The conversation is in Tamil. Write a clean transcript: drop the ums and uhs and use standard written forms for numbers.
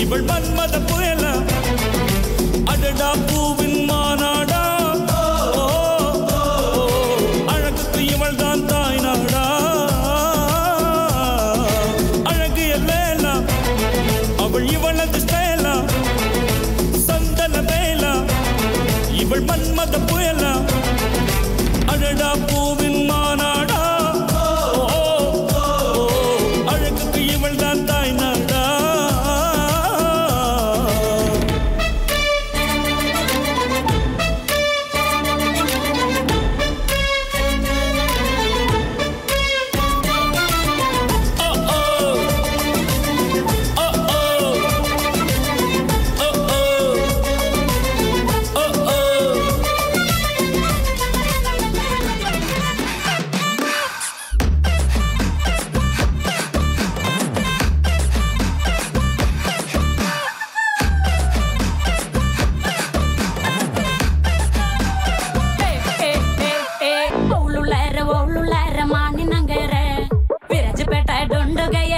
இவள் மன்மத புயலா அடடா பூவின் மாநாடா அழகுக்கு இவள் தான் தாய் நாடா அழகு எல்லேலா அவள் இவளது ஸ்டைலா சந்தன வேலா இவள் மன்மத புயலா அடடா பூவின் மாநாடா அழகுக்கு இவள் தான் தாய் நாடா மானி நங்கர விரஜப்பேட்ட டொண்டுகைய